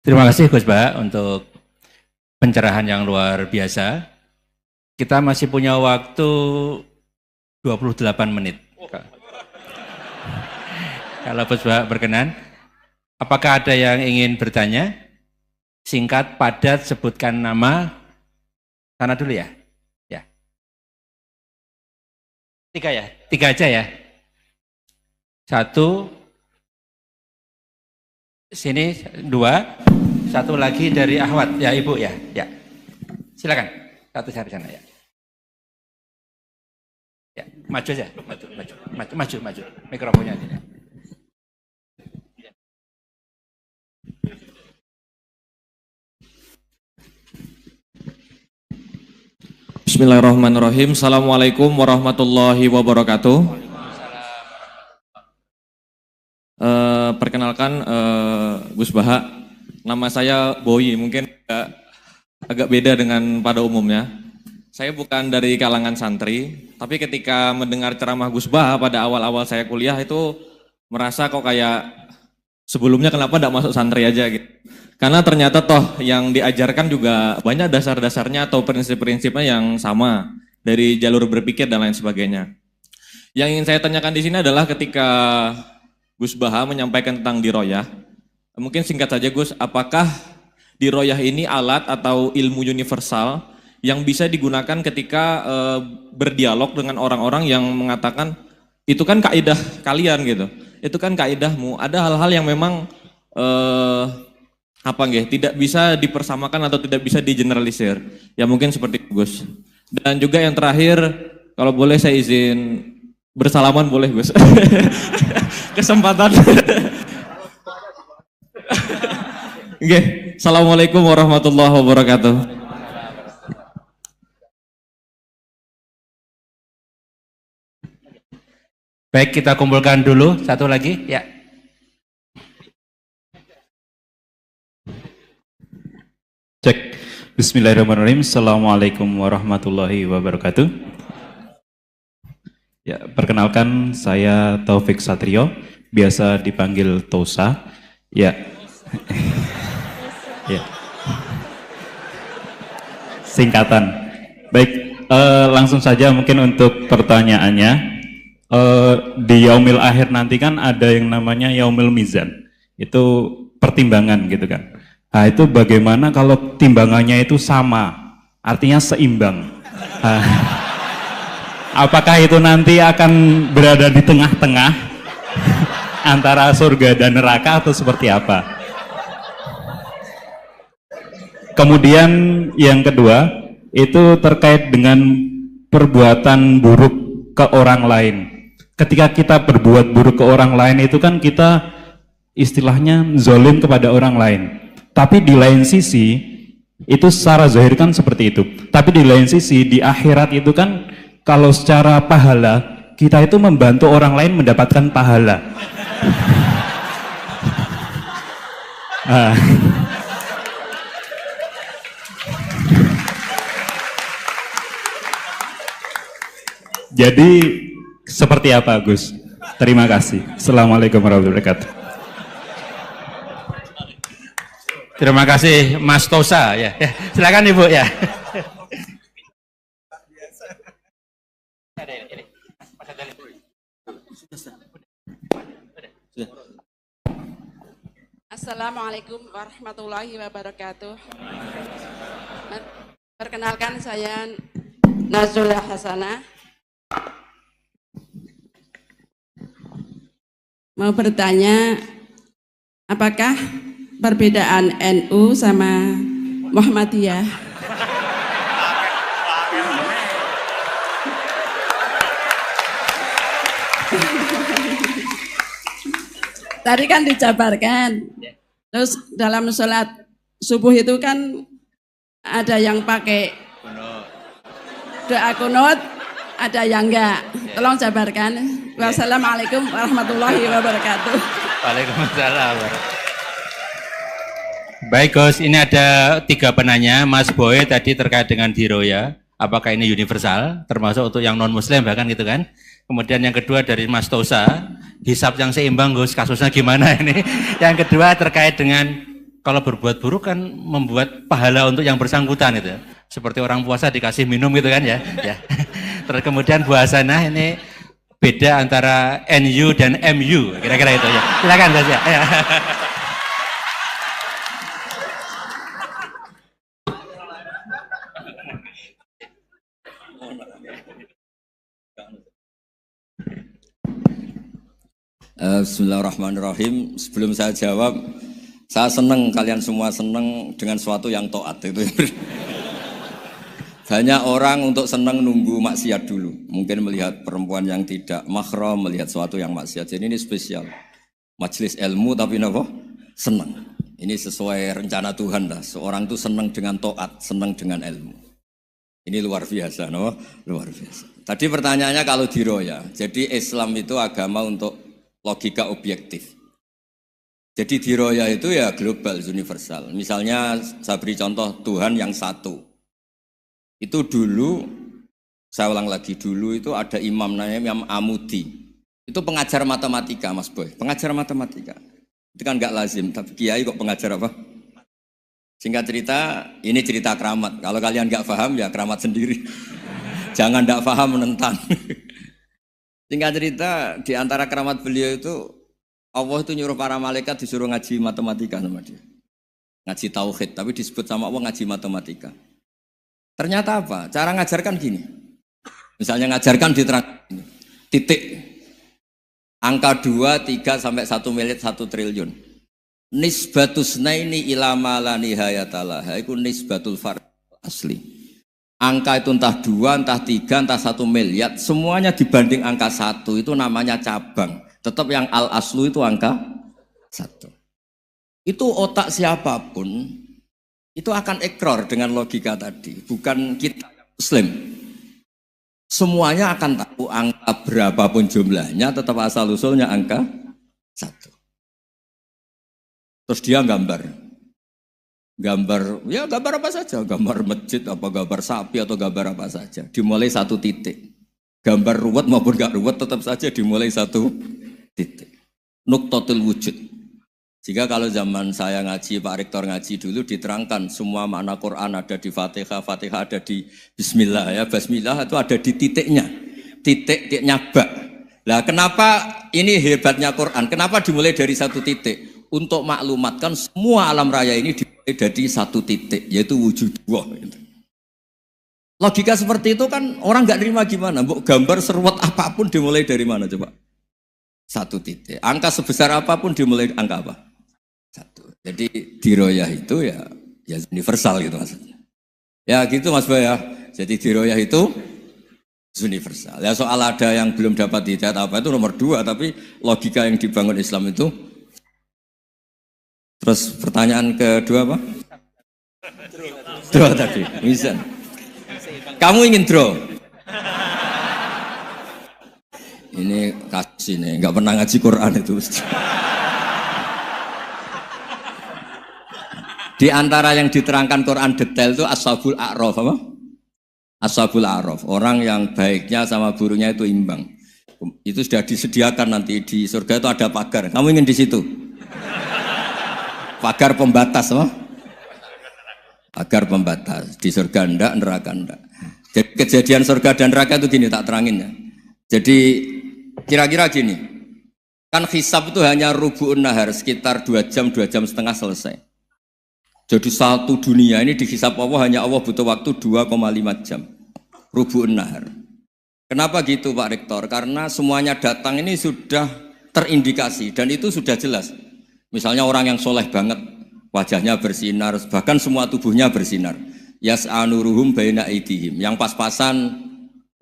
Terima kasih Gus Ba untuk pencerahan yang luar biasa. Kita masih punya waktu 28 menit. Kalau Gus Ba berkenan, apakah ada yang ingin bertanya? Singkat, padat, sebutkan nama. Sana dulu ya. Ya. Tiga ya? Tiga aja ya? Satu. Sini dua. Satu lagi dari Ahwat, ya Ibu ya. Ya. Silakan. Satu dari sana ya. Ya, maju aja. Maju. Mikrofonnya ini. Bismillahirrahmanirrahim. Assalamualaikum warahmatullahi wabarakatuh. Perkenalkan Gus Baha, nama saya Boyi, mungkin agak beda dengan pada umumnya. Saya bukan dari kalangan santri, tapi ketika mendengar ceramah Gus Baha pada awal-awal saya kuliah itu merasa kok kayak sebelumnya kenapa tidak masuk santri aja gitu. Karena ternyata toh yang diajarkan juga banyak dasar-dasarnya atau prinsip-prinsipnya yang sama dari jalur berpikir dan lain sebagainya. Yang ingin saya tanyakan di sini adalah ketika Gus Baha menyampaikan tentang diroyah, mungkin singkat saja Gus, apakah diroyah ini alat atau ilmu universal yang bisa digunakan ketika berdialog dengan orang-orang yang mengatakan itu kan kaidah kalian gitu, itu kan kaidahmu, ada hal-hal yang memang tidak bisa dipersamakan atau tidak bisa digeneralisir, ya mungkin seperti itu Gus. Dan juga yang terakhir, kalau boleh saya izin bersalaman boleh Gus. Kesempatan. Oke, Assalamualaikum warahmatullahi wabarakatuh. Baik, kita kumpulkan dulu satu lagi ya. Cek. Bismillahirrahmanirrahim. Assalamualaikum warahmatullahi wabarakatuh. Ya, perkenalkan saya Taufik Satrio, biasa dipanggil Tosa. Ya. Ya. Singkatan. Baik, langsung saja mungkin untuk pertanyaannya. Di Yaumil Akhir nanti kan ada yang namanya Yaumil Mizan. Itu pertimbangan gitu kan. Nah, itu bagaimana kalau timbangannya itu sama, artinya seimbang. Nah, apakah itu nanti akan berada di tengah-tengah antara surga dan neraka atau seperti apa? Kemudian yang kedua, itu terkait dengan perbuatan buruk ke orang lain. Ketika kita berbuat buruk ke orang lain itu kan kita istilahnya zalim kepada orang lain. Tapi di lain sisi, itu secara zahir kan seperti itu. Tapi di lain sisi, di akhirat itu kan, kalau secara pahala, kita itu membantu orang lain mendapatkan pahala. Jadi, seperti apa Gus? Terima kasih. Assalamualaikum warahmatullahi wabarakatuh. Terima kasih Mas Tosa ya. Silakan Ibu ya. Assalamualaikum warahmatullahi wabarakatuh. Perkenalkan saya Nazula Hasanah. Mau bertanya, apakah perbedaan NU sama Muhammadiyah? Tadi kan dijabarkan, terus dalam sholat subuh itu kan ada yang pakai doa kunut, ada yang enggak. Tolong jabarkan. Wassalamualaikum warahmatullahi wabarakatuh. Waalaikumsalam. Baik Gus, ini ada 3 penanya. Mas Boy tadi terkait dengan diroya, apakah ini universal, termasuk untuk yang non muslim bahkan gitu kan. Kemudian yang kedua dari Mas Tosa, hisab yang seimbang Gus, kasusnya gimana ini. Yang kedua terkait dengan kalau berbuat buruk kan membuat pahala untuk yang bersangkutan itu. Seperti orang puasa dikasih minum gitu kan ya. Ya. Terus kemudian buasana ini beda antara NU dan MU, kira-kira itu ya. Silakan Gus ya. Ya. Bismillahirrahmanirrahim. Sebelum saya jawab, saya senang kalian semua senang dengan sesuatu yang taat itu. Banyak orang untuk senang nunggu maksiat dulu. Mungkin melihat perempuan yang tidak mahram, melihat sesuatu yang maksiat. Jadi ini spesial. Majelis ilmu tapi apa? Senang. Ini sesuai rencana Tuhan lah. Seorang itu senang dengan taat, senang dengan ilmu. Ini luar biasa, no? Luar biasa. Tadi pertanyaannya kalau diroya. Jadi Islam itu agama untuk logika objektif. Jadi diroya itu ya global, universal. Misalnya saya beri contoh Tuhan yang satu. Itu dulu, saya ulang lagi, dulu itu ada imam namanya Imam Amudi. Itu pengajar matematika Mas Boy, pengajar matematika. Itu kan nggak lazim, tapi kiai kok pengajar apa? Singkat cerita, ini cerita keramat. Kalau kalian nggak paham ya keramat sendiri. Jangan nggak paham menentang. Singkat cerita, di antara keramat beliau itu, Allah itu nyuruh para malaikat disuruh ngaji matematika sama dia. Ngaji tauhid, tapi disebut sama Allah ngaji matematika. Ternyata apa? Cara ngajarkan gini. Misalnya ngajarkan diterang gini. Titik. Angka 2, 3, sampai 1 miliar, 1 triliun. Nisbatusnaini ilama la nihayatalah. Itu nisbatul fard asli. Angka itu entah 2, entah 3, entah 1 miliar, semuanya dibanding angka 1 itu namanya cabang. Tetap yang al-aslu itu angka 1. Itu otak siapapun, itu akan ikrar dengan logika tadi. Bukan kita Muslim. Semuanya akan tahu angka berapapun jumlahnya, tetap asal-usulnya angka 1. Terus dia gambar, ya gambar apa saja, gambar masjid, apa gambar sapi atau gambar apa saja, dimulai 1 titik. Gambar ruwet maupun gak ruwet tetap saja dimulai 1 titik. Nuktotul wujud. Jika kalau zaman saya ngaji, Pak Rektor ngaji dulu diterangkan semua makna Quran ada di Fatihah, Fatihah ada di Bismillah ya, Bismillah itu ada di titiknya, titiknya bak. Nah kenapa ini hebatnya Quran? Kenapa dimulai dari 1 titik? Untuk maklumatkan semua alam raya ini dimulai dari 1 titik, yaitu wujud Allah. Logika seperti itu kan orang nggak nerima gimana? Mbok gambar seruat apapun dimulai dari mana coba? 1 titik. Angka sebesar apapun dimulai angka apa? 1. Jadi diroyah itu ya universal gitu maksudnya. Ya gitu Mas Boy ya. Jadi diroyah itu universal. Ya soal ada yang belum dapat hidayat apa itu nomor 2, tapi logika yang dibangun Islam itu. Terus pertanyaan kedua apa? Draw tadi, mizan. Kamu ingin draw? Ini kasus ini, nggak pernah ngaji Quran itu. Di antara yang diterangkan Quran detail itu Ashabul A'raf apa? Ashabul A'raf, orang yang baiknya sama buruknya itu imbang. Itu sudah disediakan nanti di surga itu ada pagar. Kamu ingin di situ? Pagar pembatas, apa? Pagar pembatas. Di surga enggak, neraka enggak. Jadi kejadian surga dan neraka itu gini, tak terangin ya. Jadi kira-kira gini, kan hisab itu hanya rubu'un nahar, sekitar 2 jam, 2 jam setengah selesai. Jadi satu dunia ini dihisab Allah, hanya Allah butuh waktu 2,5 jam. Rubu'un nahar. Kenapa gitu Pak Rektor? Karena semuanya datang ini sudah terindikasi dan itu sudah jelas. Misalnya orang yang soleh banget, wajahnya bersinar, bahkan semua tubuhnya bersinar. Yas'anuruhum baina aidihim. Yang pas-pasan,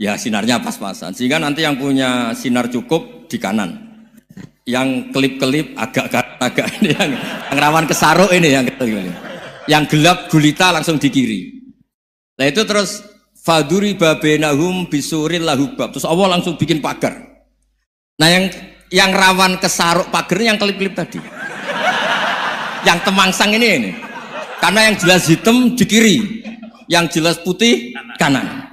ya sinarnya pas-pasan. Sehingga nanti yang punya sinar cukup di kanan. Yang kelip-kelip agak ini, yang rawan kesaruk ini. Yang gelap gulita langsung di kiri. Nah itu terus, faduri babenahum bisuril lahubab. Terus Allah langsung bikin pagar. Nah yang rawan kesaruk pagarnya yang kelip-kelip tadi. Yang temangsang ini. Karena yang jelas hitam di kiri, yang jelas putih kanan.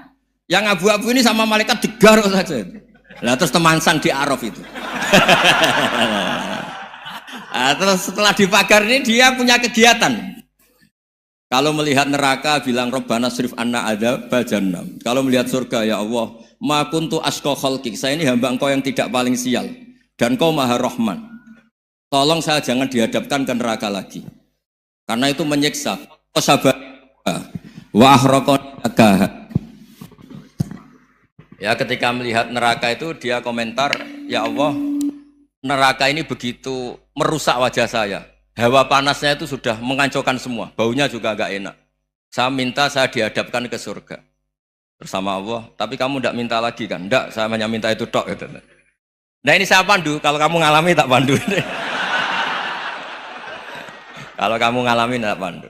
Yang abu-abu ini sama malaikat digaruk saja. Lah terus temangsang di Araf itu. Nah, terus setelah dipagar ini dia punya kegiatan. Kalau melihat neraka bilang Rabbana srif anna adzabal jahannam. Kalau melihat surga ya Allah, ma kuntu asqa khalqik. Saya ini hamba Engkau yang tidak paling sial dan Kau Maha Rahman. Tolong saya jangan dihadapkan ke neraka lagi. Karena itu menyiksa. Sabar wa ahraqaka. Ya ketika melihat neraka itu dia komentar, ya Allah, neraka ini begitu merusak wajah saya. Hawa panasnya itu sudah menghancurkan semua, baunya juga agak enak. Saya minta saya dihadapkan ke surga bersama Allah, tapi kamu tidak minta lagi kan? Tidak, saya hanya minta itu tok. Gitu. Nah ini saya pandu, kalau kamu ngalami tak pandu. Kalau kamu ngalami tak pandu.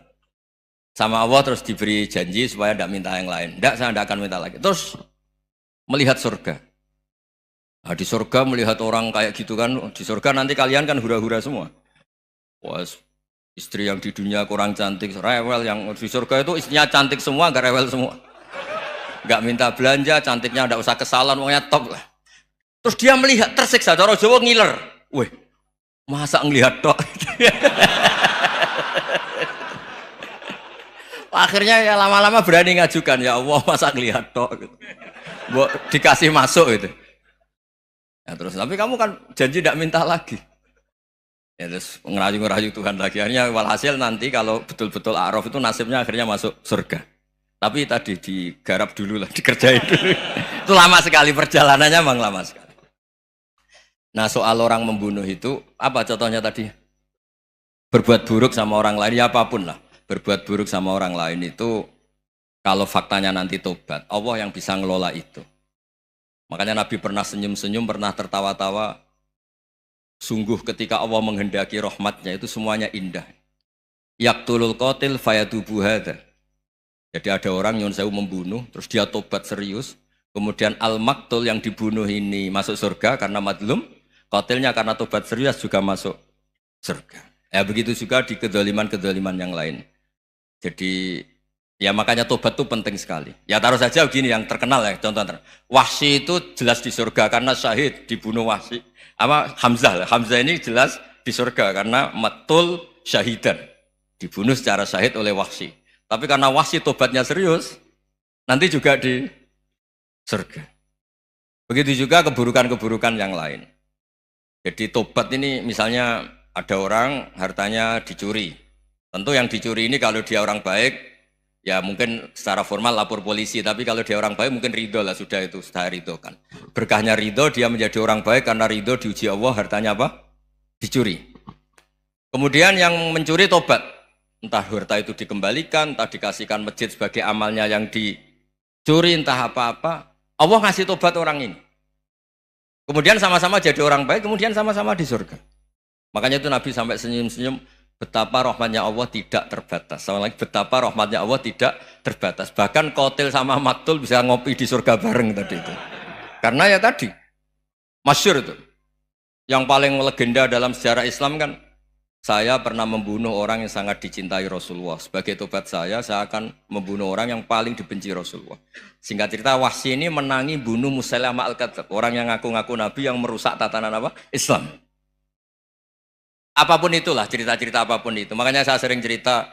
Sama Allah terus diberi janji supaya tidak minta yang lain. Tidak, saya tidak akan minta lagi. Terus melihat surga. Nah, di surga melihat orang kayak gitu kan, di surga nanti kalian kan hura-hura semua. Wah, istri yang di dunia kurang cantik, rewel, yang di surga itu istrinya cantik semua, gak rewel semua. Gak minta belanja, cantiknya gak usah kesalahan, pokoknya top lah. Terus dia melihat, tersiksa, cara Jawa ngiler. Wih, masa ngelihat tok? Akhirnya ya lama-lama berani ngajukan, ya Allah masa ngelihat tok? Gitu. Dikasih masuk gitu. Ya terus, tapi kamu kan janji tidak minta lagi. Ya terus ngerayu-ngerayu Tuhan lagi. Akhirnya walhasil nanti kalau betul-betul A'raf itu nasibnya akhirnya masuk surga. Tapi tadi digarap dulu lah, dikerjain dulu. Itu lama sekali perjalanannya, memang lama sekali. Nah soal orang membunuh itu, apa contohnya tadi? Berbuat buruk sama orang lain, ya apapun lah. Berbuat buruk sama orang lain itu, kalau faktanya nanti tobat, Allah yang bisa ngelola itu. Makanya Nabi pernah senyum-senyum, pernah tertawa-tawa. Sungguh ketika Allah menghendaki rahmatnya itu semuanya indah. Yaqtulul qatil fayatubu hadza. Jadi ada orang nyun sewu membunuh, terus dia tobat serius. Kemudian al-maktul yang dibunuh ini masuk surga karena madlum. Qatilnya karena tobat serius juga masuk surga. Ya begitu juga di kedoliman-kedoliman yang lain. Jadi ya makanya tobat itu penting sekali. Ya taruh saja begini yang terkenal ya, contoh. Wahsy itu jelas di surga karena syahid dibunuh Wahsy. Apa Hamzah ini jelas di surga karena matul syahidan, dibunuh secara syahid oleh Wahsy. Tapi karena Wahsy tobatnya serius, nanti juga di surga. Begitu juga keburukan-keburukan yang lain. Jadi tobat ini misalnya ada orang hartanya dicuri. Tentu yang dicuri ini kalau dia orang baik, ya mungkin secara formal lapor polisi, tapi kalau dia orang baik mungkin ridho lah, sudah itu sudah ridho kan. Berkahnya ridho, dia menjadi orang baik karena ridho diuji Allah, hartanya apa? Dicuri. Kemudian yang mencuri tobat, entah harta itu dikembalikan, entah dikasihkan masjid sebagai amalnya yang dicuri, entah apa-apa. Allah ngasih tobat orang ini. Kemudian sama-sama jadi orang baik, kemudian sama-sama di surga. Makanya itu Nabi sampai senyum-senyum, betapa rahmatnya Allah tidak terbatas. Sama lagi, betapa rahmatnya Allah tidak terbatas. Bahkan qatil sama maktul bisa ngopi di surga bareng tadi itu. Karena ya tadi, masyhur itu. Yang paling legenda dalam sejarah Islam kan, saya pernah membunuh orang yang sangat dicintai Rasulullah. Sebagai tobat saya akan membunuh orang yang paling dibenci Rasulullah. Singkat cerita, Wahsy ini menangi bunuh Musailamah al-Kadzdzab. Orang yang ngaku-ngaku Nabi yang merusak tatanan apa? Islam. Apapun itulah, cerita-cerita apapun itu. Makanya saya sering cerita,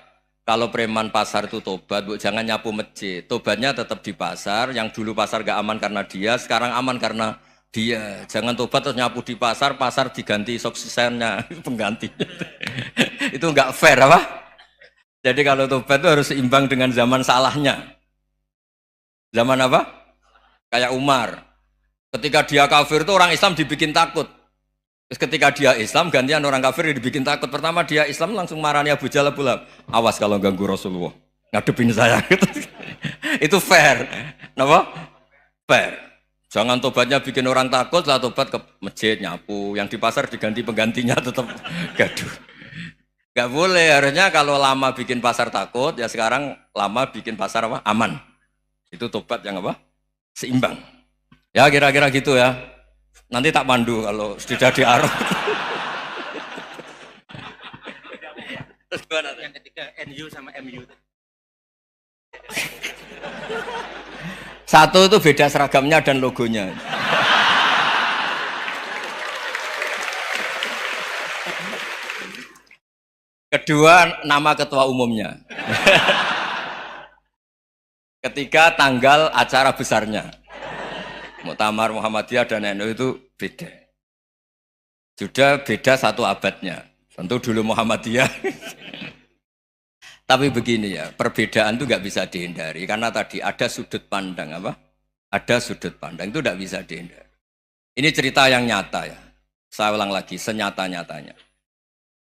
kalau preman pasar itu tobat, bu, jangan nyapu masjid. Tobatnya tetap di pasar, yang dulu pasar gak aman karena dia, sekarang aman karena dia. Jangan tobat terus nyapu di pasar, pasar diganti soksisennya, pengganti. Itu gak fair apa? Jadi kalau tobat itu harus seimbang dengan zaman salahnya. Zaman apa? Kayak Umar. Ketika dia kafir itu orang Islam dibikin takut. Ketika dia Islam, gantian orang kafir dibikin takut. Pertama dia Islam langsung marahnya Abu Jahal, Abu Lahab. Awas kalau ganggu Rasulullah, ngadepin saya. Itu fair. Kenapa? Fair. Jangan tobatnya bikin orang takut, lah tobat ke masjid, nyapu. Yang di pasar diganti penggantinya tetap gaduh. Gak boleh, harusnya kalau lama bikin pasar takut, ya sekarang lama bikin pasar apa? Aman. Itu tobat yang apa? Seimbang. Ya kira-kira gitu ya. Nanti tak pandu kalau sudah di A'raf. Terus gimana? Yang ketiga NU sama MU. Satu itu beda seragamnya dan logonya. Kedua, nama ketua umumnya. Ketiga, tanggal acara besarnya. Muktamar Muhammadiyah dan NU itu beda. Sudah beda 1 abadnya. Tentu dulu Muhammadiyah. Tapi begini ya, perbedaan itu nggak bisa dihindari. Karena tadi ada sudut pandang apa? Ada sudut pandang, itu nggak bisa dihindari. Ini cerita yang nyata ya. Saya ulang lagi, senyata-nyatanya.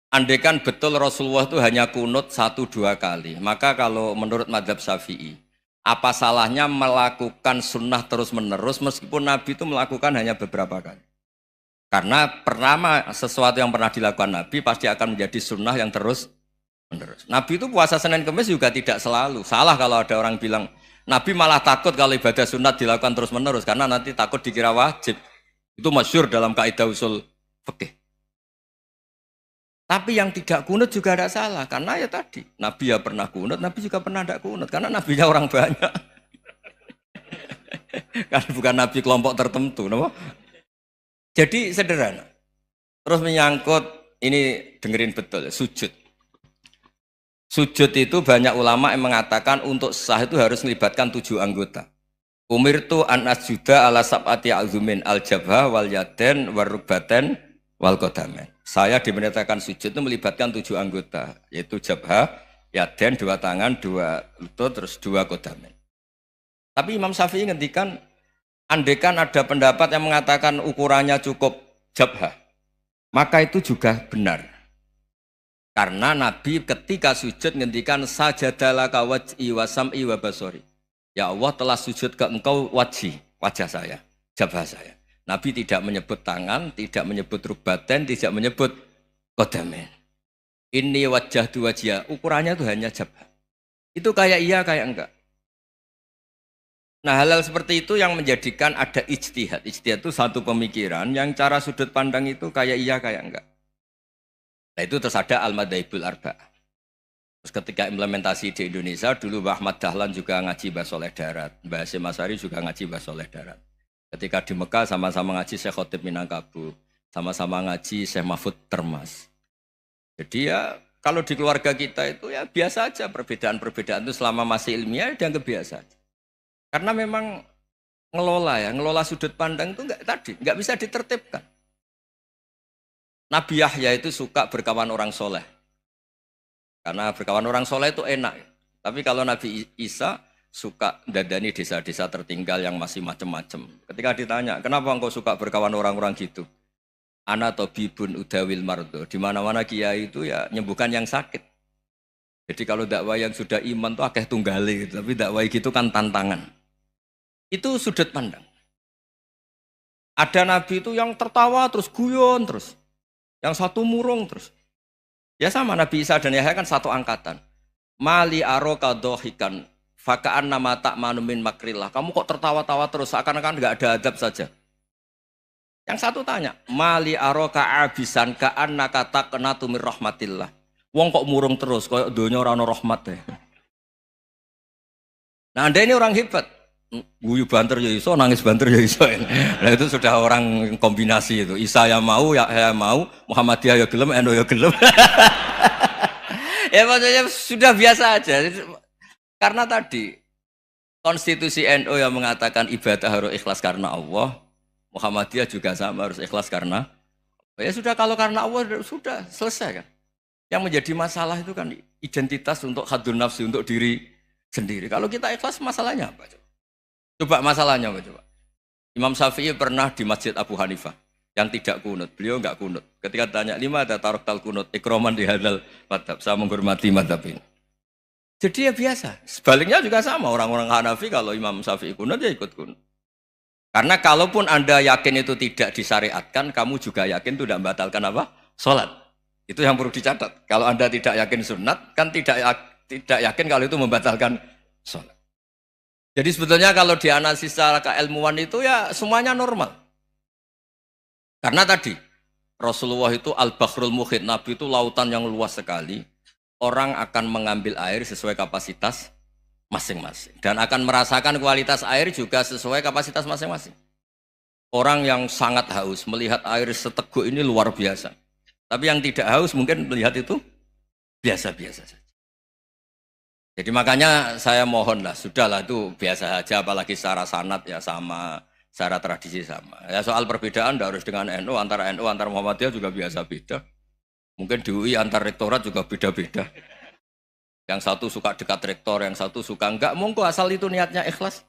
Andaikan betul Rasulullah itu hanya kunut 1-2 kali, maka kalau menurut mazhab Syafi'i, apa salahnya melakukan sunnah terus-menerus meskipun Nabi itu melakukan hanya beberapa kali? Karena pertama sesuatu yang pernah dilakukan Nabi pasti akan menjadi sunnah yang terus-menerus. Nabi itu puasa Senin Kemis juga tidak selalu. Salah kalau ada orang bilang, Nabi malah takut kalau ibadah sunat dilakukan terus-menerus karena nanti takut dikira wajib. Itu masyhur dalam kaidah usul fikih. Tapi yang tidak kunut juga tidak salah, karena ya tadi, Nabi ya pernah kunut, Nabi juga pernah tidak kunut, karena Nabinya orang banyak. Karena bukan Nabi kelompok tertentu, no? Jadi sederhana. Terus menyangkut, ini dengerin betul, sujud. Sujud itu banyak ulama yang mengatakan untuk sah itu harus melibatkan 7 anggota. Umirtu an asjuda ala sab'ati azumin al-jabha wal yaden warukbaten wal qadamen. Saya diperintahkan sujud itu melibatkan 7 anggota, yaitu jabha, yaden 2 tangan, 2 lutut, terus 2 qadamen. Tapi Imam Syafi'i ngendikan, andaikan ada pendapat yang mengatakan ukurannya cukup jabha, maka itu juga benar. Karena Nabi ketika sujud ngendikan sajadalaka wajhi wa sam'i wa basori. Ya Allah telah sujud ke engkau wajah saya, jabha saya. Nabi tidak menyebut tangan, tidak menyebut rukbaten, tidak menyebut qadamen. Ini wajah tu wajah, ukurannya itu hanya jabha. Itu kayak iya, kayak enggak. Nah hal-hal seperti itu yang menjadikan ada ijtihad. Ijtihad itu satu pemikiran yang cara sudut pandang itu kayak iya, kayak enggak. Nah itu terus ada al-madhaibul arba'ah. Terus ketika implementasi di Indonesia, dulu Mbah Ahmad Dahlan juga ngaji Basoleh Darat, Mbah Hasyim Asy'ari juga ngaji Basoleh Darat. Ketika di Mekah sama-sama ngaji Syekh Khotib Minangkabau, sama-sama ngaji Syekh Mahfud Termas. Jadi ya kalau di keluarga kita itu ya biasa aja, perbedaan-perbedaan itu selama masih ilmiah dianggap biasa aja. Karena memang ngelola sudut pandang itu nggak bisa ditertibkan. Nabi Yahya itu suka berkawan orang soleh. Karena berkawan orang soleh itu enak. Tapi kalau Nabi Isa suka dadani desa-desa tertinggal yang masih macam-macam. Ketika ditanya, kenapa engkau suka berkawan orang-orang gitu? Ana tabibun udawil mardo. Di mana-mana kiai itu ya nyembuhkan yang sakit. Jadi kalau dakwah yang sudah iman tuh akeh tunggale gitu. Tapi dakwah gitu kan tantangan. Itu sudut pandang. Ada nabi itu yang tertawa terus guyon terus. Yang satu murung terus. Ya sama Nabi Isa dan Yahya kan satu angkatan. Mali aroka dohikan fakaan nama tak manumin makrillah. Kamu kok tertawa-tawa terus, seakan-akan nggak ada adab saja. Yang satu tanya, mali aroka abisan kaan nakata kena tumir rahmatillah. Wong kok murung terus, kok dunia orang rahmat deh. Nah anda ini orang hebat. Guyu banter ya iso, nangis banter ya iso. Nah itu sudah orang kombinasi itu. Isa ya mau, ya mau, Muhammadiyah ya gelem, NU ya gelem. Ya maksudnya sudah biasa aja. Karena tadi konstitusi NU yang mengatakan ibadah harus ikhlas karena Allah, Muhammadiyah juga sama harus ikhlas karena ya sudah, kalau karena Allah sudah selesai kan. Yang menjadi masalah itu kan identitas untuk hadun nafsi, untuk diri sendiri. Kalau kita ikhlas masalahnya apa? Coba masalahnya apa coba? Imam Syafi'i pernah di Masjid Abu Hanifah yang tidak kunut. Beliau enggak kunut. Ketika tanya, 5 ada tarok tal kunut, ikroman di hadal madhab. Saya menghormati madhab ini. Jadi ya biasa. Sebaliknya juga sama. Orang-orang Hanafi kalau Imam Syafi'i kunut, ya ikut kunut. Karena kalaupun Anda yakin itu tidak disyariatkan, kamu juga yakin itu tidak membatalkan apa? Sholat. Itu yang perlu dicatat. Kalau Anda tidak yakin sunat, kan tidak yakin kalau itu membatalkan sholat. Jadi sebetulnya kalau dianalisis secara keilmuan itu ya semuanya normal. Karena tadi Rasulullah itu al-Bahrul Muhit, Nabi itu lautan yang luas sekali. Orang akan mengambil air sesuai kapasitas masing-masing. Dan akan merasakan kualitas air juga sesuai kapasitas masing-masing. Orang yang sangat haus melihat air seteguk ini luar biasa. Tapi yang tidak haus mungkin melihat itu biasa-biasa saja. Jadi makanya saya mohonlah, sudahlah itu biasa saja, apalagi secara sanad ya sama, secara tradisi sama. Ya soal perbedaan tidak harus dengan NU, antara Muhammadiyah juga biasa beda. Mungkin di UI antar rektorat juga beda-beda. Yang satu suka dekat rektor, yang satu suka enggak. Monggo asal itu niatnya ikhlas.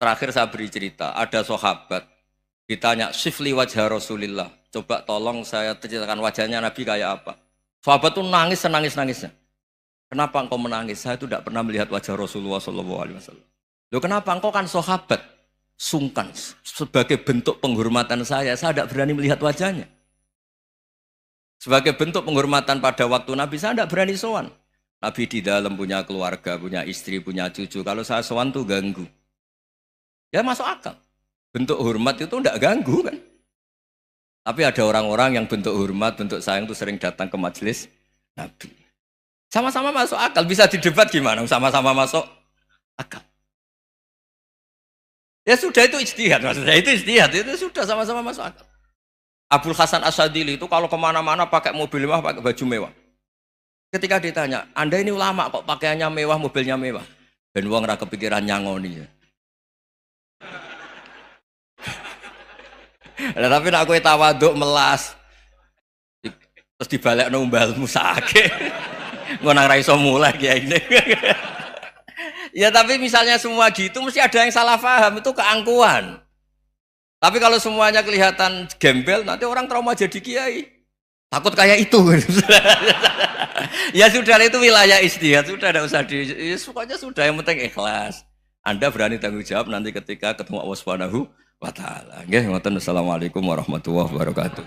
Terakhir saya beri cerita, ada sahabat ditanya, "Sifli wajah Rasulillah." Coba tolong saya ceritakan wajahnya Nabi kayak apa. Sahabat tuh nangis senangis-nangisnya. Kenapa engkau menangis? Saya itu tidak pernah melihat wajah Rasulullah SAW. Loh kenapa? Engkau kan sahabat. Sungkan. Sebagai bentuk penghormatan saya tidak berani melihat wajahnya. Sebagai bentuk penghormatan pada waktu Nabi, saya tidak berani sowan. Nabi di dalam punya keluarga, punya istri, punya cucu. Kalau saya sowan tuh ganggu. Ya masuk akal. Bentuk hormat itu tidak ganggu kan. Tapi ada orang-orang yang bentuk hormat, bentuk sayang itu sering datang ke majelis Nabi. Sama-sama masuk akal. Bisa didebat gimana? Sama-sama masuk akal. Ya sudah itu ijtihad. Maksudnya itu ijtihad. Itu sudah sama-sama masuk akal. Abul Hasan Asyadili itu kalau kemana-mana pakai mobil mewah, pakai baju mewah. Ketika ditanya, Anda ini ulama kok pakaiannya mewah, mobilnya mewah. Ben wong ra kepikiran nyangoni ya. Nah, tapi nak kowe tawaduk melas. Terus dibalekno mbalmu sakit. Ngono ra iso mulai kiai ini. Ya tapi misalnya semua gitu mesti ada yang salah paham, itu keangkuhan. Tapi kalau semuanya kelihatan gembel, nanti orang trauma jadi kiai. Takut kayak itu. Ya sudah, itu wilayah ijtihad, sudah tidak usah pokoknya sudah, yang penting ikhlas. Anda berani tanggung jawab nanti ketika ketemu Allah Subhanahu wa taala. Nggih, ngoten. Assalamualaikum warahmatullahi wabarakatuh.